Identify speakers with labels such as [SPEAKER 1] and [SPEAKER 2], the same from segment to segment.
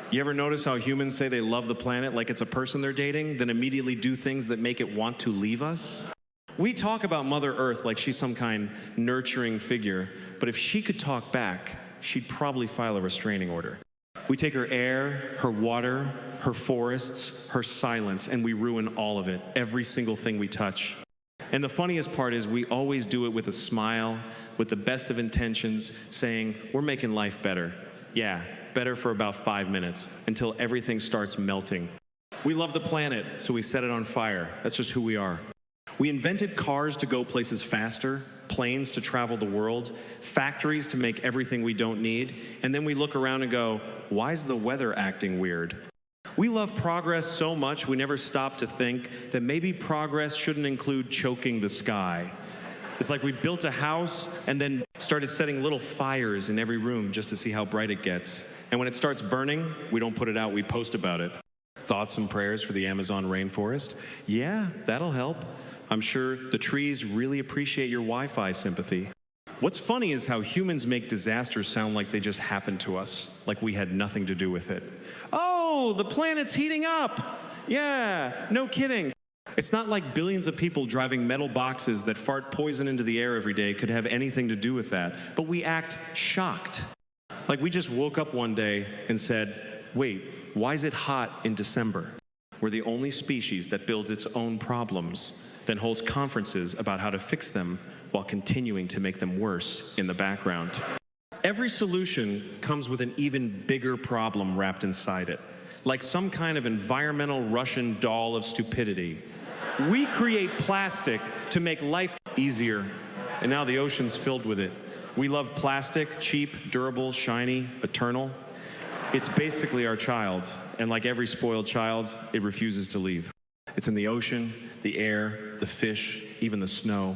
[SPEAKER 1] You ever notice how humans say they love the planet like it's a person they're dating, then immediately do things that make it want to leave us? We talk about Mother Earth like she's some kind nurturing figure, but if she could talk back, she'd probably file a restraining order. We take her air, her water, her forests, her silence, and we ruin all of it, every single thing we touch. And the funniest part is we always do it with a smile, with the best of intentions, saying, we're making life better. Yeah, better for about 5 minutes, until everything starts melting. We love the planet, so we set it on fire. That's just who we are. We invented cars to go places faster, planes to travel the world, factories to make everything we don't need, and then we look around and go, why is the weather acting weird? We love progress so much we never stop to think that maybe progress shouldn't include choking the sky. It's like we built a house and then started setting little fires in every room just to see how bright it gets. And when it starts burning, we don't put it out, we post about it. Thoughts and prayers for the Amazon rainforest? Yeah, that'll help. I'm sure the trees really appreciate your Wi-Fi sympathy. What's funny is how humans make disasters sound like they just happened to us, like we had nothing to do with it. Oh, the planet's heating up. Yeah, no kidding. It's not like billions of people driving metal boxes that fart poison into the air every day could have anything to do with that, but we act shocked. Like we just woke up one day and said, wait, why is it hot in December? We're the only species that builds its own problems, then holds conferences about how to fix them while continuing to make them worse in the background. Every solution comes with an even bigger problem wrapped inside it, like some kind of environmental Russian doll of stupidity. We create plastic to make life easier, and now the ocean's filled with it. We love plastic, cheap, durable, shiny, eternal. It's basically our child, and like every spoiled child, it refuses to leave. It's in the ocean, the air, the fish, even the snow.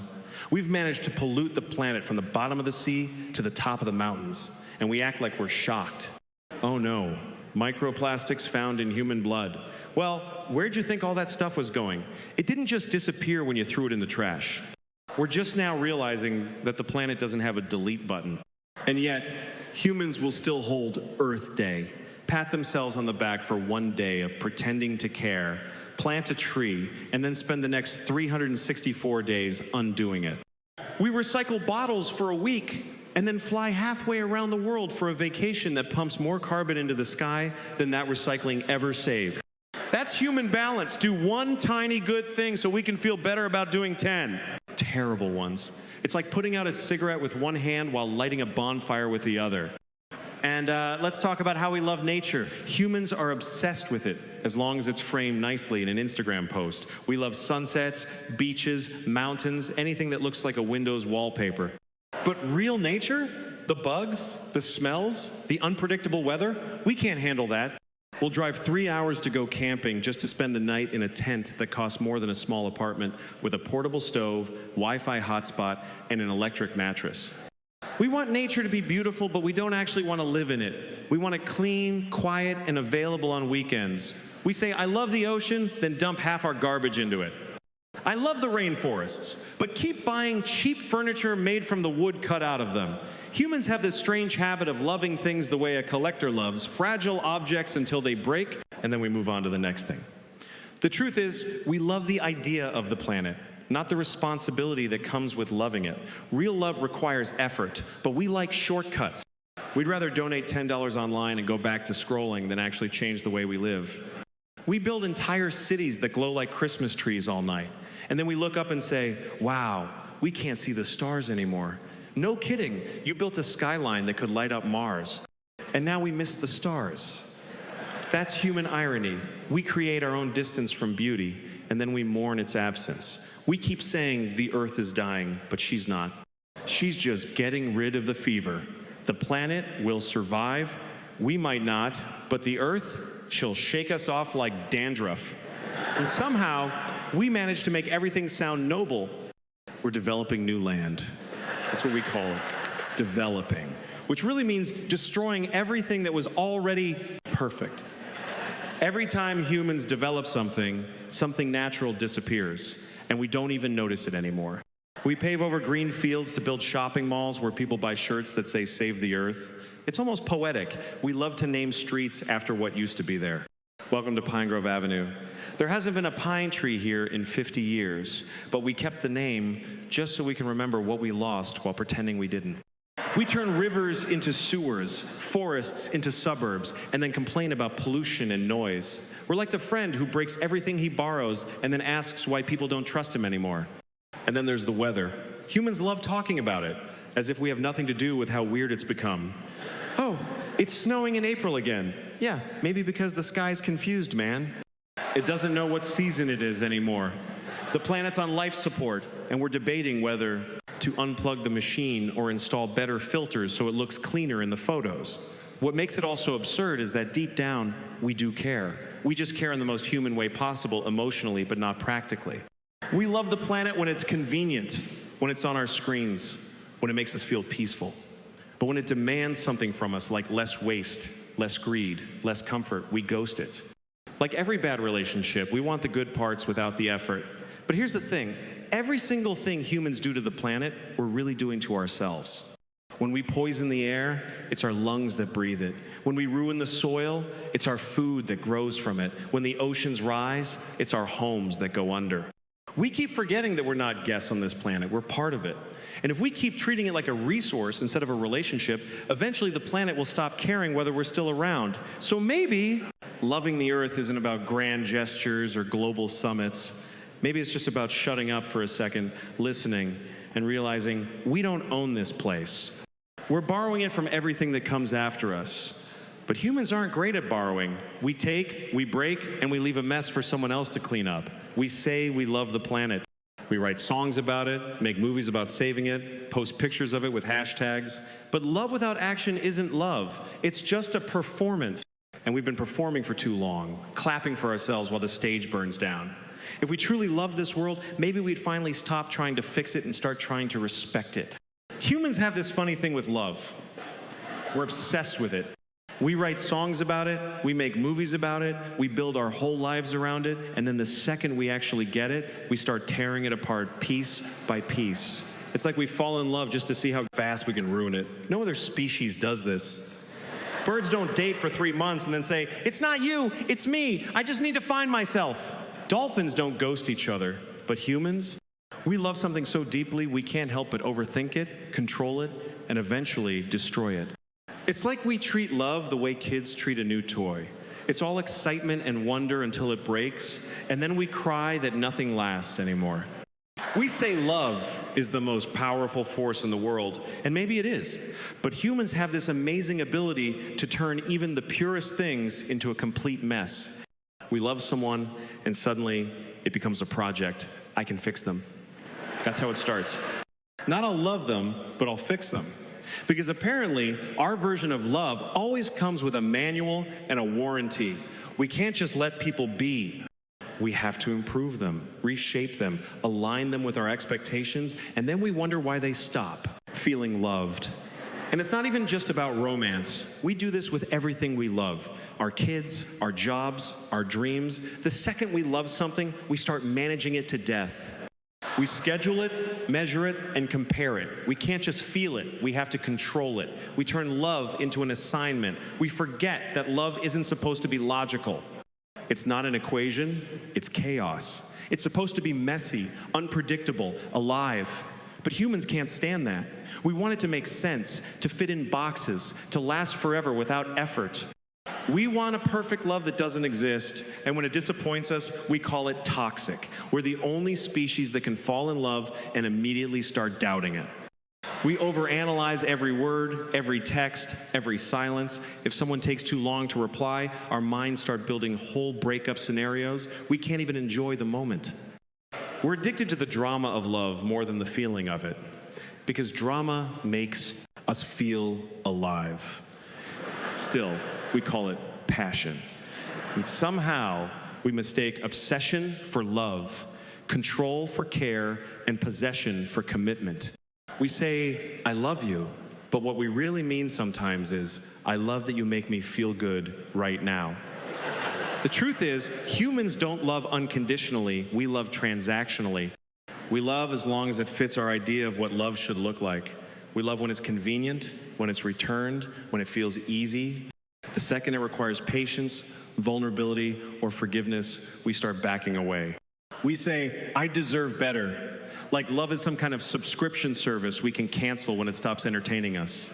[SPEAKER 1] We've managed to pollute the planet from the bottom of the sea to the top of the mountains, and we act like we're shocked. Oh no, microplastics found in human blood. Well, where'd you think all that stuff was going? It didn't just disappear when you threw it in the trash. We're just now realizing that the planet doesn't have a delete button. And yet, humans will still hold Earth Day, pat themselves on the back for one day of pretending to care, plant a tree, and then spend the next 364 days undoing it. We recycle bottles for a week and then fly halfway around the world for a vacation that pumps more carbon into the sky than that recycling ever saved. That's human balance. Do one tiny good thing so we can feel better about doing 10 terrible ones. It's like putting out a cigarette with one hand while lighting a bonfire with the other. And let's talk about how we love nature. Humans are obsessed with it, as long as it's framed nicely in an Instagram post. We love sunsets, beaches, mountains, anything that looks like a Windows wallpaper. But real nature, the bugs, the smells, the unpredictable weather, we can't handle that. We'll drive 3 hours to go camping just to spend the night in a tent that costs more than a small apartment with a portable stove, Wi-Fi hotspot, and an electric mattress. We want nature to be beautiful, but we don't actually want to live in it. We want it clean, quiet, and available on weekends. We say, I love the ocean, then dump half our garbage into it. I love the rainforests, but keep buying cheap furniture made from the wood cut out of them. Humans have this strange habit of loving things the way a collector loves, fragile objects until they break, and then we move on to the next thing. The truth is, we love the idea of the planet, not the responsibility that comes with loving it. Real love requires effort, but we like shortcuts. We'd rather donate $10 online and go back to scrolling than actually change the way we live. We build entire cities that glow like Christmas trees all night, and then we look up and say, wow, we can't see the stars anymore. No kidding, you built a skyline that could light up Mars, and now we miss the stars. That's human irony. We create our own distance from beauty, and then we mourn its absence. We keep saying the Earth is dying, but she's not. She's just getting rid of the fever. The planet will survive. We might not, but the Earth, she'll shake us off like dandruff. And somehow, we manage to make everything sound noble. We're developing new land. That's what we call it, developing, which really means destroying everything that was already perfect. Every time humans develop something, something natural disappears, and we don't even notice it anymore. We pave over green fields to build shopping malls where people buy shirts that say "Save the Earth." It's almost poetic. We love to name streets after what used to be there. Welcome to Pine Grove Avenue. There hasn't been a pine tree here in 50 years, but we kept the name just so we can remember what we lost while pretending we didn't. We turn rivers into sewers, forests into suburbs, and then complain about pollution and noise. We're like the friend who breaks everything he borrows and then asks why people don't trust him anymore. And then there's the weather. Humans love talking about it, as if we have nothing to do with how weird it's become. Oh, it's snowing in April again. Yeah, maybe because the sky's confused, man. It doesn't know what season it is anymore. The planet's on life support, and we're debating whether to unplug the machine or install better filters so it looks cleaner in the photos. What makes it all so absurd is that deep down, we do care. We just care in the most human way possible, emotionally, but not practically. We love the planet when it's convenient, when it's on our screens, when it makes us feel peaceful. But when it demands something from us, like less waste, less greed, less comfort, we ghost it. Like every bad relationship, we want the good parts without the effort. But here's the thing, every single thing humans do to the planet, we're really doing to ourselves. When we poison the air, it's our lungs that breathe it. When we ruin the soil, it's our food that grows from it. When the oceans rise, it's our homes that go under. We keep forgetting that we're not guests on this planet, we're part of it. And if we keep treating it like a resource instead of a relationship, eventually the planet will stop caring whether we're still around. So maybe loving the Earth isn't about grand gestures or global summits. Maybe it's just about shutting up for a second, listening, and realizing we don't own this place. We're borrowing it from everything that comes after us. But humans aren't great at borrowing. We take, we break, and we leave a mess for someone else to clean up. We say we love the planet. We write songs about it, make movies about saving it, post pictures of it with hashtags. But love without action isn't love. It's just a performance. And we've been performing for too long, clapping for ourselves while the stage burns down. If we truly love this world, maybe we'd finally stop trying to fix it and start trying to respect it. Humans have this funny thing with love. We're obsessed with it. We write songs about it, we make movies about it, we build our whole lives around it, and then the second we actually get it, we start tearing it apart piece by piece. It's like we fall in love just to see how fast we can ruin it. No other species does this. Birds don't date for 3 months and then say, "It's not you, it's me, I just need to find myself." Dolphins don't ghost each other, but humans, we love something so deeply we can't help but overthink it, control it, and eventually destroy it. It's like we treat love the way kids treat a new toy. It's all excitement and wonder until it breaks, and then we cry that nothing lasts anymore. We say love is the most powerful force in the world, and maybe it is. But humans have this amazing ability to turn even the purest things into a complete mess. We love someone, and suddenly it becomes a project. I can fix them. That's how it starts. Not I'll love them, but I'll fix them. Because apparently, our version of love always comes with a manual and a warranty. We can't just let people be. We have to improve them, reshape them, align them with our expectations, and then we wonder why they stop feeling loved. And it's not even just about romance. We do this with everything we love. Our kids, our jobs, our dreams. The second we love something, we start managing it to death. We schedule it, measure it, and compare it. We can't just feel it, we have to control it. We turn love into an assignment. We forget that love isn't supposed to be logical. It's not an equation, it's chaos. It's supposed to be messy, unpredictable, alive. But humans can't stand that. We want it to make sense, to fit in boxes, to last forever without effort. We want a perfect love that doesn't exist, and when it disappoints us, we call it toxic. We're the only species that can fall in love and immediately start doubting it. We overanalyze every word, every text, every silence. If someone takes too long to reply, our minds start building whole breakup scenarios. We can't even enjoy the moment. We're addicted to the drama of love more than the feeling of it, because drama makes us feel alive. Still, we call it passion. And somehow, we mistake obsession for love, control for care, and possession for commitment. We say, "I love you," but what we really mean sometimes is, "I love that you make me feel good right now." The truth is, humans don't love unconditionally, we love transactionally. We love as long as it fits our idea of what love should look like. We love when it's convenient, when it's returned, when it feels easy. The second it requires patience, vulnerability, or forgiveness, we start backing away. We say, I deserve better. Like love is some kind of subscription service we can cancel when it stops entertaining us.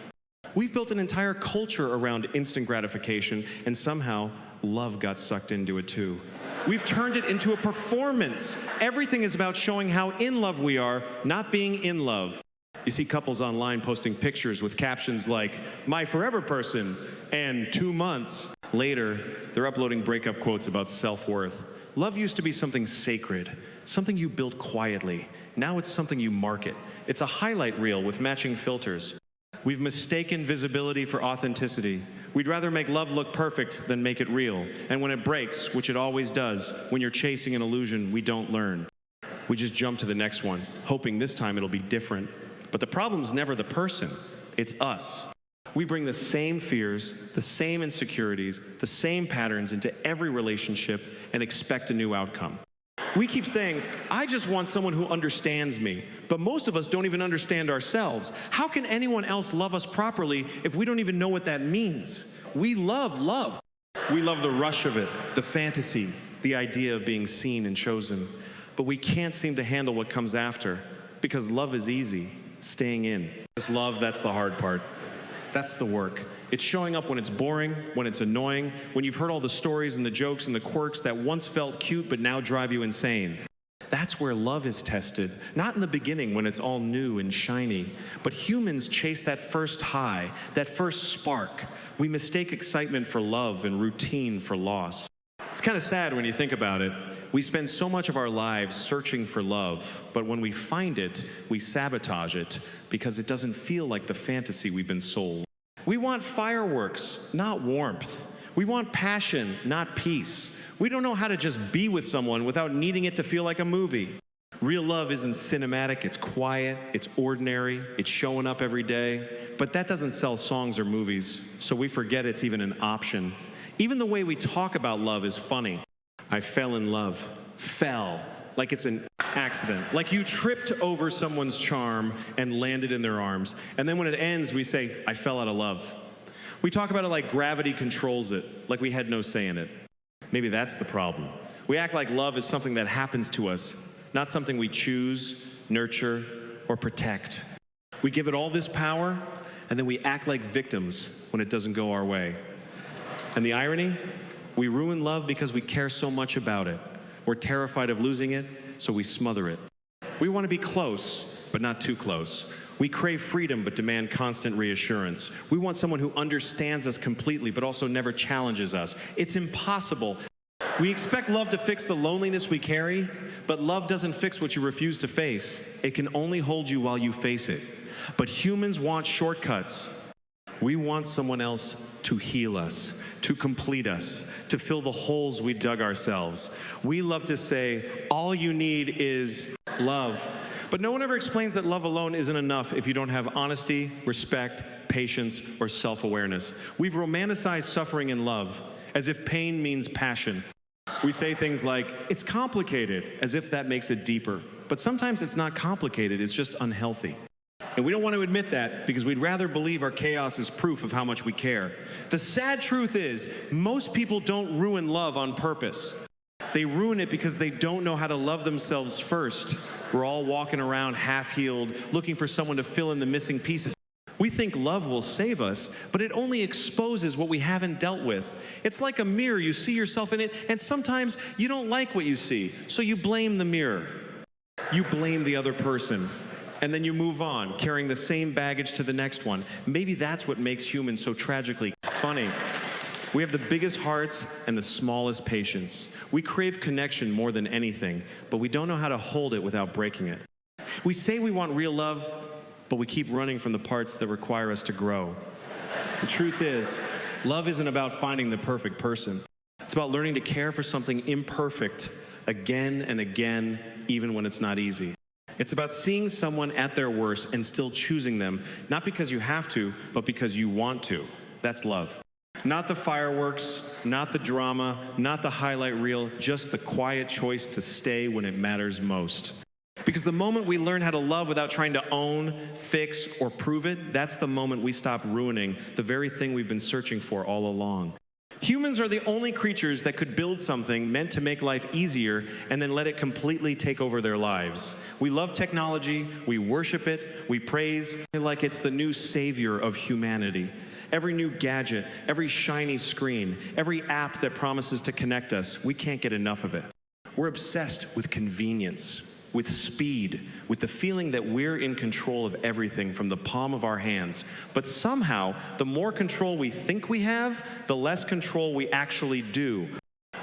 [SPEAKER 1] We've built an entire culture around instant gratification, and somehow love got sucked into it too. We've turned it into a performance. Everything is about showing how in love we are, not being in love. You see couples online posting pictures with captions like, my forever person, and 2 months. Later, they're uploading breakup quotes about self-worth. Love used to be something sacred, something you built quietly. Now it's something you market. It's a highlight reel with matching filters. We've mistaken visibility for authenticity. We'd rather make love look perfect than make it real. And when it breaks, which it always does, when you're chasing an illusion, we don't learn. We just jump to the next one, hoping this time it'll be different. But the problem's never the person, it's us. We bring the same fears, the same insecurities, the same patterns into every relationship and expect a new outcome. We keep saying, I just want someone who understands me, but most of us don't even understand ourselves. How can anyone else love us properly if we don't even know what that means? We love love. We love the rush of it, the fantasy, the idea of being seen and chosen. But we can't seem to handle what comes after, because love is easy, staying in. It's love, that's the hard part. That's the work. It's showing up when it's boring, when it's annoying, when you've heard all the stories and the jokes and the quirks that once felt cute but now drive you insane. That's where love is tested, not in the beginning when it's all new and shiny, but humans chase that first high, that first spark. We mistake excitement for love and routine for loss. It's kind of sad when you think about it. We spend so much of our lives searching for love, but when we find it, we sabotage it because it doesn't feel like the fantasy we've been sold. We want fireworks, not warmth. We want passion, not peace. We don't know how to just be with someone without needing it to feel like a movie. Real love isn't cinematic, it's quiet, it's ordinary, it's showing up every day. But that doesn't sell songs or movies, so we forget it's even an option. Even the way we talk about love is funny. I fell in love. Fell. Like it's an accident. Like you tripped over someone's charm and landed in their arms. And then when it ends, we say, I fell out of love. We talk about it like gravity controls it, like we had no say in it. Maybe that's the problem. We act like love is something that happens to us, not something we choose, nurture, or protect. We give it all this power, and then we act like victims when it doesn't go our way. And the irony? We ruin love because we care so much about it. We're terrified of losing it, so we smother it. We want to be close, but not too close. We crave freedom, but demand constant reassurance. We want someone who understands us completely, but also never challenges us. It's impossible. We expect love to fix the loneliness we carry, but love doesn't fix what you refuse to face. It can only hold you while you face it. But humans want shortcuts. We want someone else to heal us, to complete us, to fill the holes we dug ourselves. We love to say, all you need is love. But no one ever explains that love alone isn't enough if you don't have honesty, respect, patience, or self-awareness. We've romanticized suffering in love as if pain means passion. We say things like, it's complicated, as if that makes it deeper. But sometimes it's not complicated, it's just unhealthy. And we don't want to admit that because we'd rather believe our chaos is proof of how much we care. The sad truth is, most people don't ruin love on purpose. They ruin it because they don't know how to love themselves first. We're all walking around half-healed, looking for someone to fill in the missing pieces. We think love will save us, but it only exposes what we haven't dealt with. It's like a mirror. You see yourself in it, and sometimes you don't like what you see, so you blame the mirror. You blame the other person. And then you move on, carrying the same baggage to the next one. Maybe that's what makes humans so tragically funny. We have the biggest hearts and the smallest patience. We crave connection more than anything, but we don't know how to hold it without breaking it. We say we want real love, but we keep running from the parts that require us to grow. The truth is, love isn't about finding the perfect person. It's about learning to care for something imperfect again and again, even when it's not easy. It's about seeing someone at their worst and still choosing them, not because you have to, but because you want to. That's love. Not the fireworks, not the drama, not the highlight reel, just the quiet choice to stay when it matters most. Because the moment we learn how to love without trying to own, fix, or prove it, that's the moment we stop ruining the very thing we've been searching for all along. Humans are the only creatures that could build something meant to make life easier and then let it completely take over their lives. We love technology, we worship it, we praise it like it's the new savior of humanity. Every new gadget, every shiny screen, every app that promises to connect us, we can't get enough of it. We're obsessed with convenience, with speed, with the feeling that we're in control of everything from the palm of our hands. But somehow, the more control we think we have, the less control we actually do.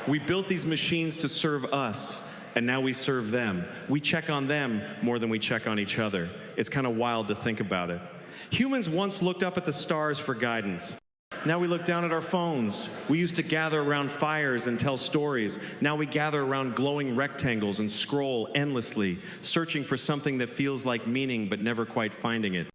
[SPEAKER 1] We built these machines to serve us, and now we serve them. We check on them more than we check on each other. It's kind of wild to think about it. Humans once looked up at the stars for guidance. Now we look down at our phones. We used to gather around fires and tell stories. Now we gather around glowing rectangles and scroll endlessly, searching for something that feels like meaning but never quite finding it.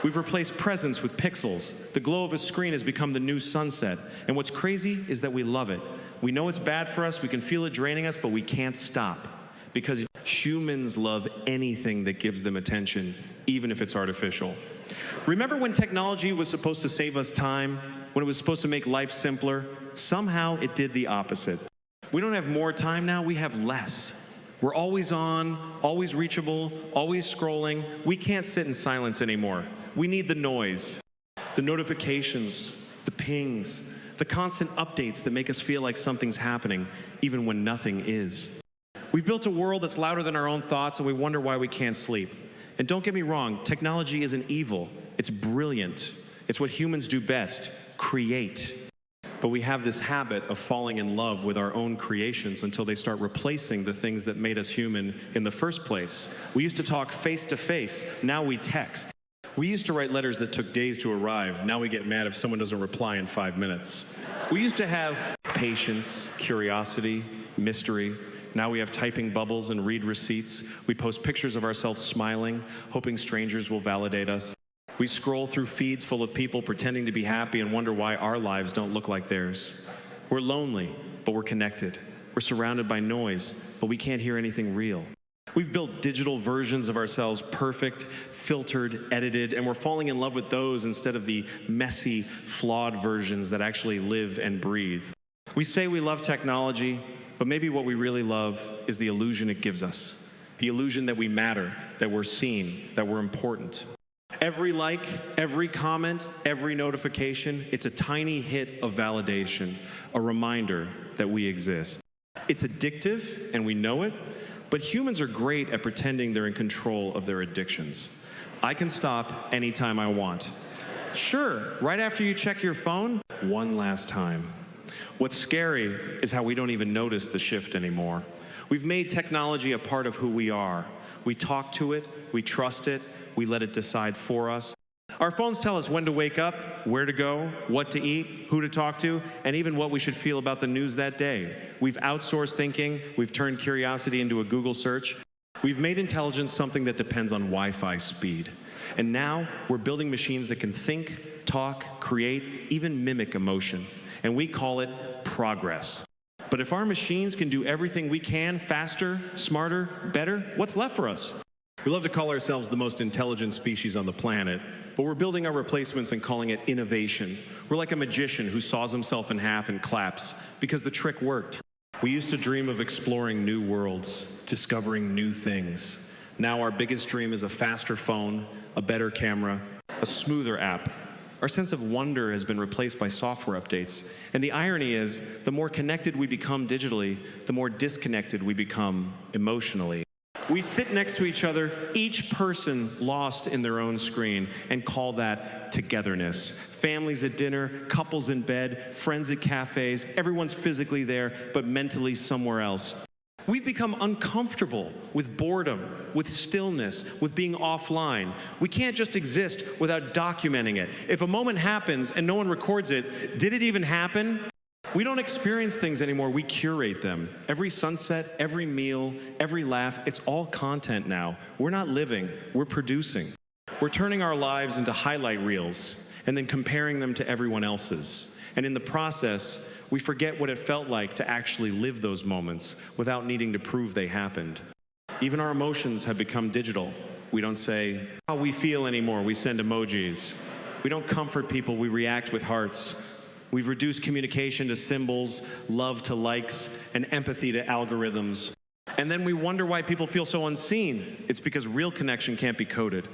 [SPEAKER 1] We've replaced presence with pixels. The glow of a screen has become the new sunset. And what's crazy is that we love it. We know it's bad for us, we can feel it draining us, but we can't stop. Because humans love anything that gives them attention, even if it's artificial. Remember when technology was supposed to save us time? When it was supposed to make life simpler? Somehow it did the opposite. We don't have more time now, we have less. We're always on, always reachable, always scrolling. We can't sit in silence anymore. We need the noise, the notifications, the pings, the constant updates that make us feel like something's happening, even when nothing is. We've built a world that's louder than our own thoughts, and we wonder why we can't sleep. And don't get me wrong, technology isn't evil. It's brilliant. It's what humans do best, create. But we have this habit of falling in love with our own creations until they start replacing the things that made us human in the first place. We used to talk face to face, now we text. We used to write letters that took days to arrive, now we get mad if someone doesn't reply in 5 minutes. We used to have patience, curiosity, mystery. Now we have typing bubbles and read receipts. We post pictures of ourselves smiling, hoping strangers will validate us. We scroll through feeds full of people pretending to be happy and wonder why our lives don't look like theirs. We're lonely, but we're connected. We're surrounded by noise, but we can't hear anything real. We've built digital versions of ourselves, perfect, filtered, edited, and we're falling in love with those instead of the messy, flawed versions that actually live and breathe. We say we love technology, but maybe what we really love is the illusion it gives us. The illusion that we matter, that we're seen, that we're important. Every like, every comment, every notification, it's a tiny hit of validation, a reminder that we exist. It's addictive, and we know it, but humans are great at pretending they're in control of their addictions. I can stop anytime I want. Sure, right after you check your phone, one last time. What's scary is how we don't even notice the shift anymore. We've made technology a part of who we are. We talk to it, we trust it, we let it decide for us. Our phones tell us when to wake up, where to go, what to eat, who to talk to, and even what we should feel about the news that day. We've outsourced thinking, we've turned curiosity into a Google search. We've made intelligence something that depends on Wi-Fi speed. And now we're building machines that can think, talk, create, even mimic emotion. And we call it progress. But if our machines can do everything we can faster, smarter, better, what's left for us? We love to call ourselves the most intelligent species on the planet, but we're building our replacements and calling it innovation. We're like a magician who saws himself in half and claps because the trick worked. We used to dream of exploring new worlds, discovering new things. Now our biggest dream is a faster phone, a better camera, a smoother app. Our sense of wonder has been replaced by software updates. And the irony is, the more connected we become digitally, the more disconnected we become emotionally. We sit next to each other, each person lost in their own screen, and call that togetherness. Families at dinner, couples in bed, friends at cafes, everyone's physically there, but mentally somewhere else. We've become uncomfortable with boredom, with stillness, with being offline. We can't just exist without documenting it. If a moment happens and no one records it, did it even happen? We don't experience things anymore, we curate them. Every sunset, every meal, every laugh, it's all content now. We're not living, we're producing. We're turning our lives into highlight reels and then comparing them to everyone else's. And in the process, we forget what it felt like to actually live those moments without needing to prove they happened. Even our emotions have become digital. We don't say how we feel anymore, we send emojis. We don't comfort people, we react with hearts. We've reduced communication to symbols, love to likes, and empathy to algorithms. And then we wonder why people feel so unseen. It's because real connection can't be coded.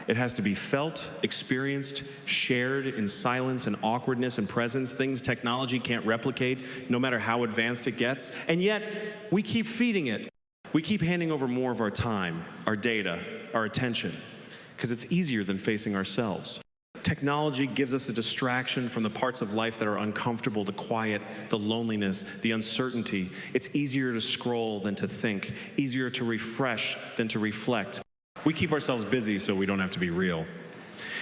[SPEAKER 1] It has to be felt, experienced, shared in silence and awkwardness and presence, things technology can't replicate, no matter how advanced it gets. And yet, we keep feeding it. We keep handing over more of our time, our data, our attention, because it's easier than facing ourselves. Technology gives us a distraction from the parts of life that are uncomfortable, the quiet, the loneliness, the uncertainty. It's easier to scroll than to think, easier to refresh than to reflect. We keep ourselves busy so we don't have to be real.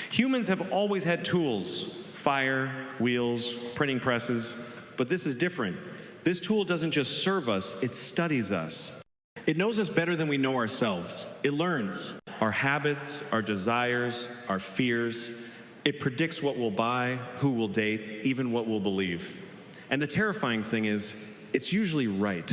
[SPEAKER 1] Humans have always had tools, fire, wheels, printing presses, but this is different. This tool doesn't just serve us, it studies us. It knows us better than we know ourselves. It learns our habits, our desires, our fears. It predicts what we'll buy, who we'll date, even what we'll believe. And the terrifying thing is, it's usually right.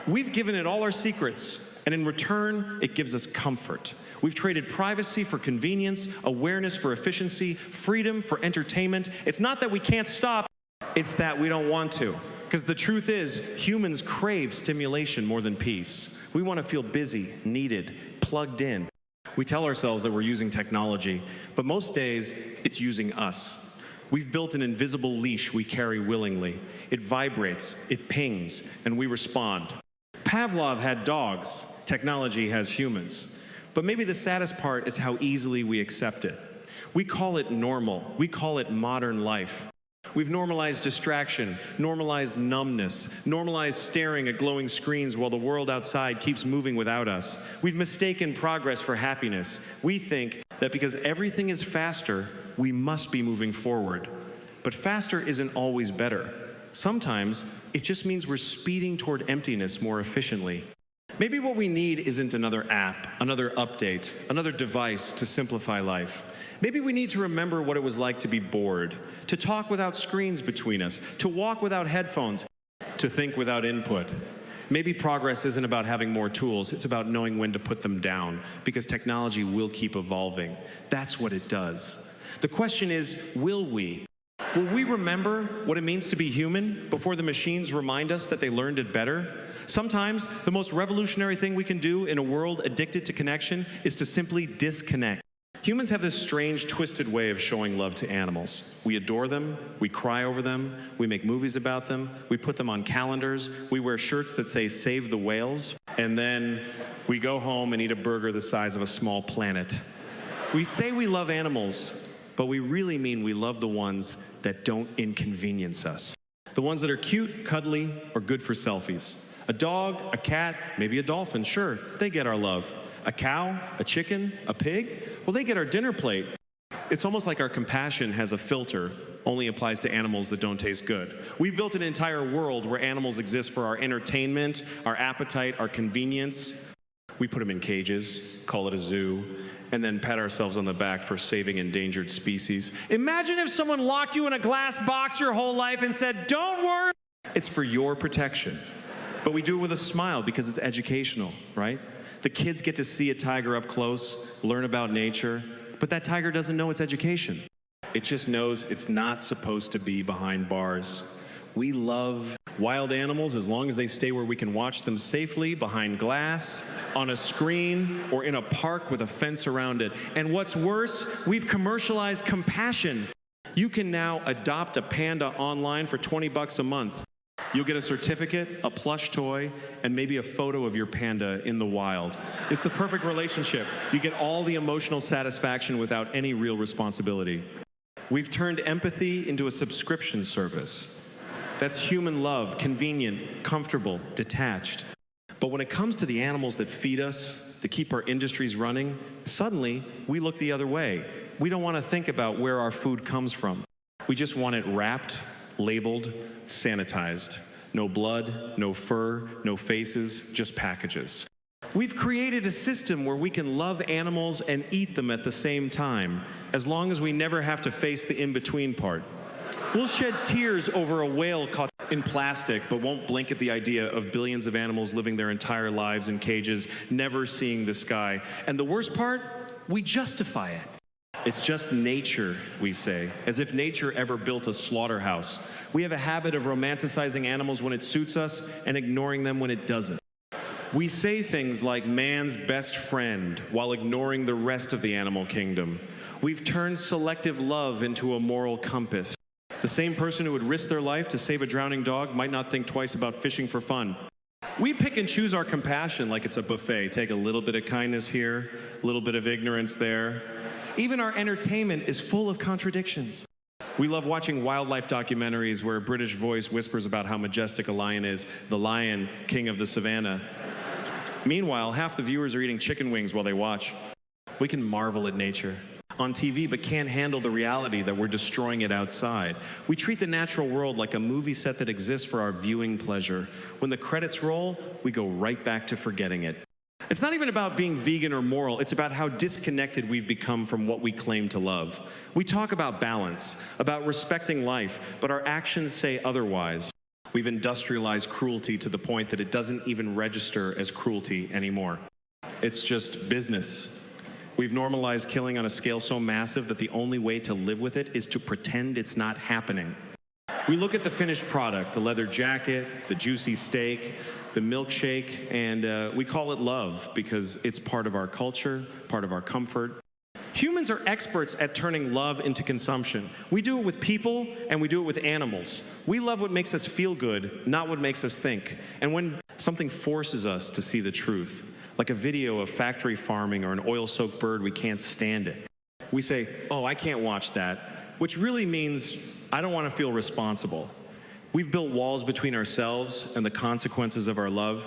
[SPEAKER 1] We've given it all our secrets, and in return, it gives us comfort. We've traded privacy for convenience, awareness for efficiency, freedom for entertainment. It's not that we can't stop, it's that we don't want to. Because the truth is, humans crave stimulation more than peace. We want to feel busy, needed, plugged in. We tell ourselves that we're using technology, but most days, it's using us. We've built an invisible leash we carry willingly. It vibrates, it pings, and we respond. Pavlov had dogs. Technology has humans. But maybe the saddest part is how easily we accept it. We call it normal. We call it modern life. We've normalized distraction, normalized numbness, normalized staring at glowing screens while the world outside keeps moving without us. We've mistaken progress for happiness. We think that because everything is faster, we must be moving forward. But faster isn't always better. Sometimes it just means we're speeding toward emptiness more efficiently. Maybe what we need isn't another app, another update, another device to simplify life. Maybe we need to remember what it was like to be bored, to talk without screens between us, to walk without headphones, to think without input. Maybe progress isn't about having more tools, it's about knowing when to put them down, because technology will keep evolving. That's what it does. The question is, will we? Will we remember what it means to be human before the machines remind us that they learned it better? Sometimes the most revolutionary thing we can do in a world addicted to connection is to simply disconnect. Humans have this strange, twisted way of showing love to animals. We adore them, we cry over them, we make movies about them, we put them on calendars, we wear shirts that say "Save the whales," and then we go home and eat a burger the size of a small planet. We say we love animals, but we really mean we love the ones that don't inconvenience us. The ones that are cute, cuddly, or good for selfies. A dog, a cat, maybe a dolphin, sure, they get our love. A cow, a chicken, a pig, well, they get our dinner plate. It's almost like our compassion has a filter, only applies to animals that don't taste good. We've built an entire world where animals exist for our entertainment, our appetite, our convenience. We put them in cages, call it a zoo, and then pat ourselves on the back for saving endangered species. Imagine if someone locked you in a glass box your whole life and said, "Don't worry, it's for your protection." But we do it with a smile because it's educational, right? The kids get to see a tiger up close, learn about nature, but that tiger doesn't know it's education. It just knows it's not supposed to be behind bars. We love wild animals as long as they stay where we can watch them safely, behind glass, on a screen, or in a park with a fence around it. And what's worse, we've commercialized compassion. You can now adopt a panda online for $20 a month. You'll get a certificate, a plush toy, and maybe a photo of your panda in the wild. It's the perfect relationship. You get all the emotional satisfaction without any real responsibility. We've turned empathy into a subscription service. That's human love, convenient, comfortable, detached. But when it comes to the animals that feed us, that keep our industries running, suddenly we look the other way. We don't want to think about where our food comes from. We just want it wrapped, labeled, sanitized. No blood, no fur, no faces, just packages. We've created a system where we can love animals and eat them at the same time, as long as we never have to face the in-between part. We'll shed tears over a whale caught in plastic, but won't blink at the idea of billions of animals living their entire lives in cages, never seeing the sky. And the worst part, we justify it. It's just nature, we say, as if nature ever built a slaughterhouse. We have a habit of romanticizing animals when it suits us and ignoring them when it doesn't. We say things like man's best friend while ignoring the rest of the animal kingdom. We've turned selective love into a moral compass. The same person who would risk their life to save a drowning dog might not think twice about fishing for fun. We pick and choose our compassion like it's a buffet. Take a little bit of kindness here, a little bit of ignorance there. Even our entertainment is full of contradictions. We love watching wildlife documentaries where a British voice whispers about how majestic a lion is, the lion, king of the savannah. Meanwhile, half the viewers are eating chicken wings while they watch. We can marvel at nature on TV, but can't handle the reality that we're destroying it outside. We treat the natural world like a movie set that exists for our viewing pleasure. When the credits roll, we go right back to forgetting it. It's not even about being vegan or moral, it's about how disconnected we've become from what we claim to love. We talk about balance, about respecting life, but our actions say otherwise. We've industrialized cruelty to the point that it doesn't even register as cruelty anymore. It's just business. We've normalized killing on a scale so massive that the only way to live with it is to pretend it's not happening. We look at the finished product, the leather jacket, the juicy steak, the milkshake, and we call it love because it's part of our culture, part of our comfort. Humans are experts at turning love into consumption. We do it with people and we do it with animals. We love what makes us feel good, not what makes us think. And when something forces us to see the truth, like a video of factory farming or an oil-soaked bird, we can't stand it. We say, oh, I can't watch that, which really means I don't want to feel responsible. We've built walls between ourselves and the consequences of our love.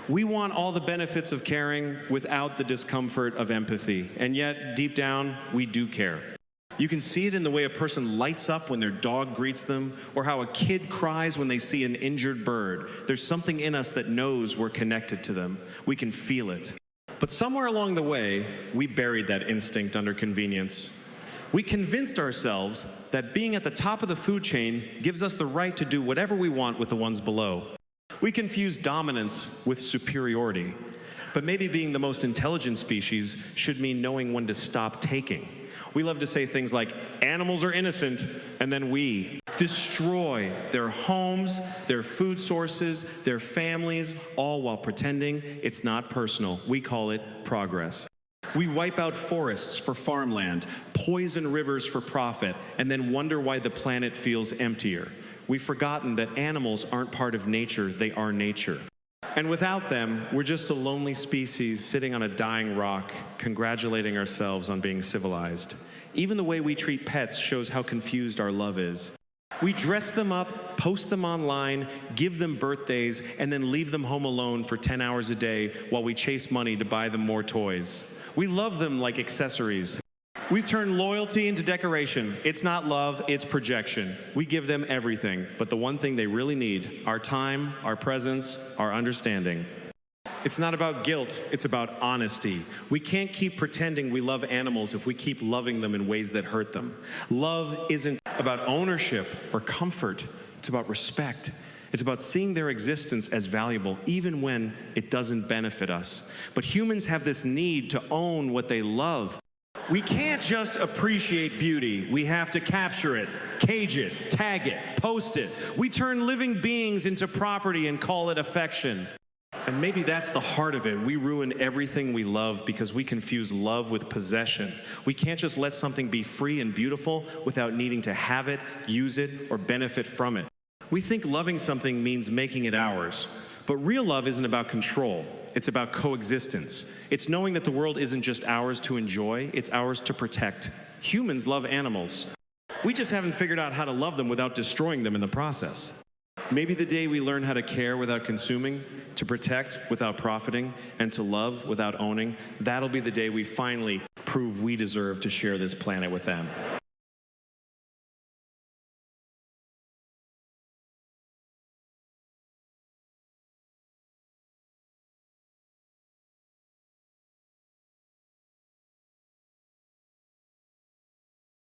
[SPEAKER 1] We want all the benefits of caring without the discomfort of empathy, and yet, deep down, we do care. You can see it in the way a person lights up when their dog greets them, or how a kid cries when they see an injured bird. There's something in us that knows we're connected to them. We can feel it. But somewhere along the way, we buried that instinct under convenience. We convinced ourselves that being at the top of the food chain gives us the right to do whatever we want with the ones below. We confuse dominance with superiority. But maybe being the most intelligent species should mean knowing when to stop taking. We love to say things like, animals are innocent, and then we destroy their homes, their food sources, their families, all while pretending it's not personal. We call it progress. We wipe out forests for farmland, poison rivers for profit, and then wonder why the planet feels emptier. We've forgotten that animals aren't part of nature, they are nature. And without them, we're just a lonely species sitting on a dying rock, congratulating ourselves on being civilized. Even the way we treat pets shows how confused our love is. We dress them up, post them online, give them birthdays, and then leave them home alone for 10 hours a day while we chase money to buy them more toys. We love them like accessories. We've turned loyalty into decoration. It's not love, it's projection. We give them everything, but the one thing they really need, our time, our presence, our understanding. It's not about guilt, it's about honesty. We can't keep pretending we love animals if we keep loving them in ways that hurt them. Love isn't about ownership or comfort, it's about respect. It's about seeing their existence as valuable, even when it doesn't benefit us. But humans have this need to own what they love. We can't just appreciate beauty. We have to capture it, cage it, tag it, post it. We turn living beings into property and call it affection. And maybe that's the heart of it. We ruin everything we love because we confuse love with possession. We can't just let something be free and beautiful without needing to have it, use it, or benefit from it. We think loving something means making it ours. But real love isn't about control. It's about coexistence. It's knowing that the world isn't just ours to enjoy, it's ours to protect. Humans love animals. We just haven't figured out how to love them without destroying them in the process. Maybe the day we learn how to care without consuming, to protect without profiting, and to love without owning, that'll be the day we finally prove we deserve to share this planet with them.